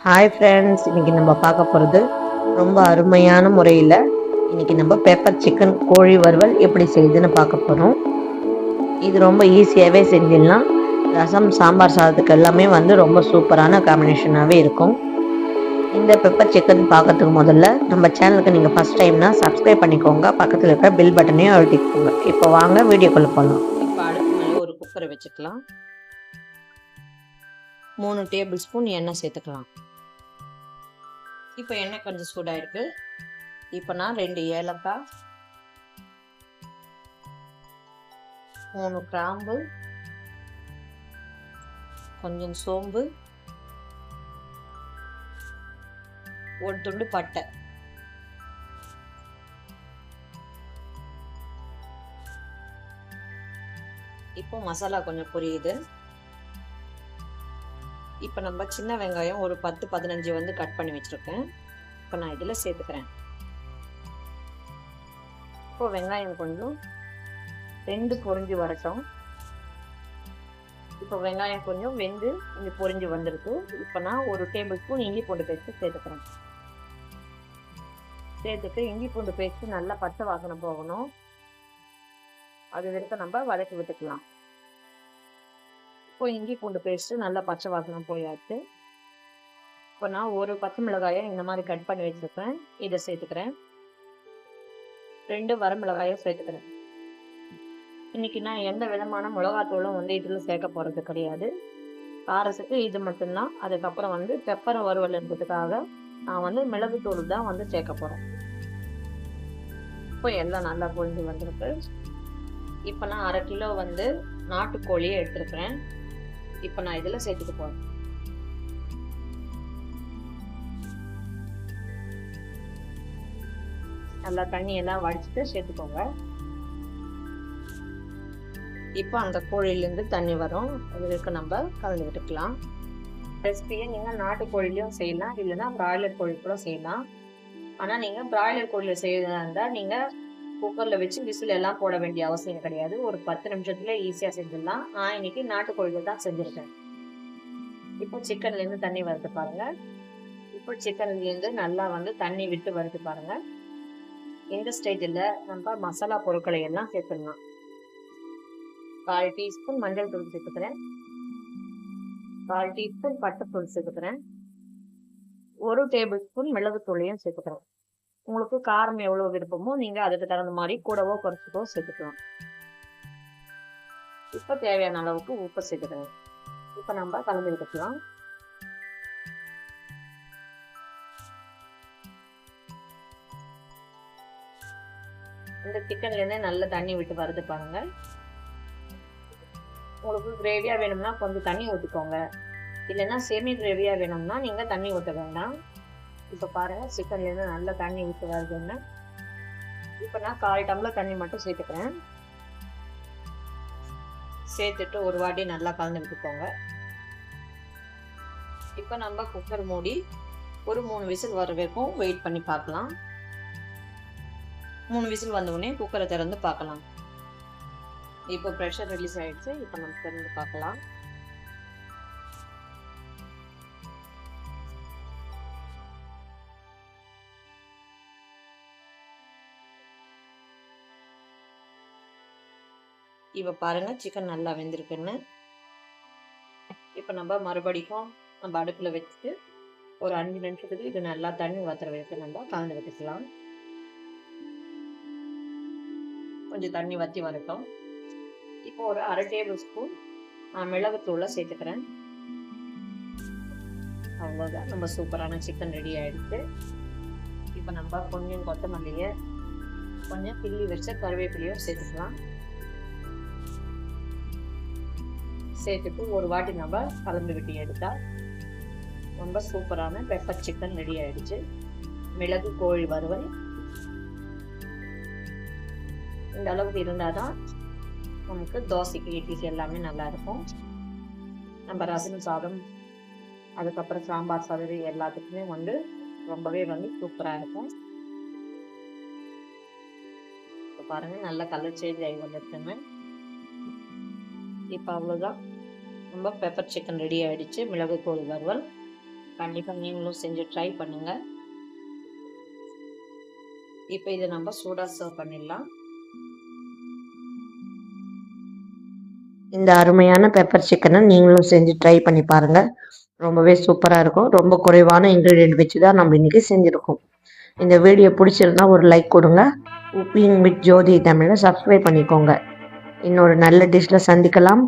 Hi friends, இன்னைக்கு நம்ம பார்க்க போகிறது ரொம்ப அருமையான முறையில் இன்னைக்கு நம்ம பெப்பர் சிக்கன் கோழி வறுவல் எப்படி செய்யுதுன்னு பார்க்க போகிறோம். இது ரொம்ப ஈஸியாகவே செஞ்சிடலாம். ரசம் சாம்பார் சாதத்துக்கு எல்லாமே ரொம்ப சூப்பரான காம்பினேஷனாகவே இருக்கும். இந்த பெப்பர் சிக்கன் பார்க்கறதுக்கு முதல்ல நம்ம சேனலுக்கு நீங்கள் ஃபஸ்ட் டைம்னா சப்ஸ்கிரைப் பண்ணிக்கோங்க. பக்கத்தில் இருக்கிற பெல் பட்டனையும் அழுத்திக்கோங்க. இப்போ வாங்க வீடியோக்குள்ளே போகலாம். இப்போ அடுப்பு மேலே ஒரு குக்கரை வச்சுக்கலாம். 3 டேபிள் ஸ்பூன் எண்ணெய் சேர்த்துக்கலாம். இப்போ எண்ணெய் கொஞ்சம் சூடாயிருக்கு. இப்போ நான் 2 ஏலக்காய், 3 கிராம்பு, கொஞ்சம் சோம்பு, ஒரு துண்டு பட்டை, இப்போ மசாலா கொஞ்சம் பொரியுது. இப்போ நம்ம சின்ன வெங்காயம் ஒரு 10-15 கட் பண்ணி வச்சுருக்கேன். இப்போ நான் இதில் சேர்த்துக்கிறேன். இப்போ வெங்காயம் கொஞ்சம் 2 பொரிஞ்சு வரட்டும். இப்போ வெங்காயம் கொஞ்சம் வெந்து கொஞ்சம் பொரிஞ்சு வந்திருக்கு. இப்போ நான் 1 டேபிள் ஸ்பூன் இஞ்சி பூண்டு பேஸ்ட்டு சேர்த்துக்கிறேன். சேர்த்துட்டு இஞ்சி பூண்டு பேஸ்ட்டு நல்லா பச்சை வாசனை போகணும். அது வரைக்கும் நம்ம வதக்கி விட்டுக்கலாம். இப்போ இஞ்சி பூண்டு பேஸ்ட்டு நல்லா பச்சை வாசனை போயாச்சு. இப்போ நான் ஒரு பச்சை மிளகாயை இந்த மாதிரி கட் பண்ணி வச்சுருக்கேன். இதை சேர்த்துக்கிறேன். 2 வரமிளகாயை சேர்த்துக்கிறேன். இன்னைக்கு நான் எந்த விதமான மிளகாத்தூளும் இதில் சேர்க்க போகிறது கிடையாது. காரத்துக்கு இது மட்டும்தான். அதுக்கப்புறம் பெப்பரை வறுவல் இருக்கிறதுக்காக நான் மிளகுத்தூள் தான் சேர்க்க போகிறேன். இப்போ எல்லாம் நல்லா பொரிஞ்சு வந்திருக்கு. இப்போ நான் 1/2 கிலோ நாட்டுக்கோழியை எடுத்துருக்கிறேன். இப்போ நான் இதில் சேர்த்துக்க போகிறேன். நல்லா தண்ணியெல்லாம் வடிச்சிட்டு சேர்த்துக்கோங்க. இப்போ அந்த கோழிலேருந்து தண்ணி வரும். அதுக்கு நம்ம கலந்து விட்டுக்கலாம். ரெசிபியை நீங்கள் நாட்டுக்கோழிலையும் செய்யலாம், இல்லைன்னா பிராய்லர் கோழி கூட செய்யலாம். ஆனால் நீங்கள் பிராய்லர் கோழியில் செய்யறதா இருந்தால் நீங்கள் குக்கரில் வச்சு விசில் எல்லாம் போட வேண்டிய அவசியம் கிடையாது. ஒரு 10 நிமிஷத்துல ஈஸியாக செஞ்சிடலாம். நான் இன்னைக்கு நாட்டுக்கோழியில் தான் செஞ்சுருக்கேன். இப்போ சிக்கன்லேருந்து தண்ணி வருது பாருங்க. இப்போ சிக்கன்லேருந்து நல்லா தண்ணி விட்டு வருது பாருங்க. இந்த ஸ்டேஜில் நம்ம மசாலா பொருட்களை எல்லாம் சேர்த்துடலாம். 1/4 டீஸ்பூன் மஞ்சள் தூள் சேர்த்துக்கிறேன். 1/4 டீஸ்பூன் பட்டைத்தூள் சேர்த்துக்கிறேன். 1 டேபிள் ஸ்பூன் மிளகுத்தூளையும் சேர்த்துக்கிறேன். உங்களுக்கு காரம் எவ்வளோ விருப்பமோ நீங்கள் அதுக்கு தகுந்த மாதிரி கூடவோ குறைச்சிக்கோ சேர்த்துக்கலாம். இப்போ தேவையான அளவுக்கு உப்பு சேர்த்துக்கிறேன். இப்போ நம்ம கலந்து விட்டுக்கலாம். இந்த சிக்கன்லேருந்து நல்ல தண்ணி விட்டு வருது பாருங்க. உங்களுக்கு கிரேவியா வேணும்னா கொஞ்சம் தண்ணி ஊற்றிக்கோங்க. இல்லைன்னா செமி கிரேவியா வேணும்னா நீங்கள் தண்ணி ஊற்ற வேண்டாம். இப்போ பாருங்க, சிக்கன்லேருந்து நல்லா தண்ணி விட்டு வருதுன்னு. இப்போ நான் 1/4 டம்ளர் தண்ணி மட்டும் சேர்த்துக்கிறேன். சேர்த்துட்டு ஒரு வாட்டி நல்லா கலந்து விட்டுக்கோங்க. இப்போ நம்ம குக்கர் மூடி ஒரு 3 விசில் வர வரைக்கும் வெயிட் பண்ணி பார்க்கலாம். 3 விசில் வந்த உடனே குக்கரை திறந்து பார்க்கலாம். இப்போ ப்ரெஷர் ரிலீஸ் ஆயிடுச்சு. இப்போ நம்ம திறந்து பார்க்கலாம். இப்போ பாருங்க, சிக்கன் நல்லா வெந்திருக்குன்னு. இப்போ நம்ம மறுபடியும் நம்ம அடுப்பில் வச்சுட்டு ஒரு 5 நிமிஷத்துக்கு இது நல்லா தண்ணி வத்துற வரைக்கும் நம்ம கலந்து விட்டுக்கலாம். கொஞ்சம் தண்ணி வற்றி வரட்டும். இப்போ ஒரு 1/2 டேபிள் ஸ்பூன் நான் மிளகுத்தூளை சேர்த்துக்கிறேன். அவ்வளோதான், நம்ம சூப்பரான சிக்கன் ரெடி ஆயிடுச்சு. இப்போ நம்ம கொஞ்சம் கொத்தமல்லியை, கொஞ்சம் கிள்ளி வச்ச கருவேப்பிலையும் சேர்த்துக்கலாம். சேர்த்துட்டு ஒரு வாட்டி நம்ம கலந்து விட்டு எடுத்தா ரொம்ப சூப்பரான பெப்பர் சிக்கன் ரெடி ஆயிடுச்சு. மிளகு கோழி வறுவல் இந்த அளவுக்கு இருந்தாதான் நமக்கு தோசைக்கு இட்லிக்கு எல்லாமே நல்லா இருக்கும். நம்ம ரசம் சாதம், அதுக்கப்புறம் சாம்பார் சாதம் எல்லாத்துக்குமே ரொம்பவே சூப்பரா இருக்கும். இப்போ பாருங்க, நல்லா கலர் சேஞ்ச் ஆகி வந்துருக்குங்க. இப்போ அவ்வளோதான், நம்ம பெப்பர் சிக்கன் ரெடி ஆயிடுச்சு. மிளகுத்தூள் வறுவல் கண்டிப்பாக நீங்களும் செஞ்சு ட்ரை பண்ணுங்கள். இப்போ இதை நம்ம சூடாக சர்வ் பண்ணிடலாம். இந்த அருமையான பெப்பர் சிக்கனை நீங்களும் செஞ்சு ட்ரை பண்ணி பாருங்கள். ரொம்பவே சூப்பராக இருக்கும். ரொம்ப குறைவான இன்க்ரீடியன்ட் வச்சு தான் நம்ம இன்றைக்கி செஞ்சுருக்கோம். இந்த வீடியோ பிடிச்சிருந்தா ஒரு லைக் கொடுங்க. குக்கிங் வித் ஜோதி தமிழை சப்ஸ்கிரைப் பண்ணிக்கோங்க. இன்னொரு நல்ல டிஷ்ஷில் சந்திக்கலாம்.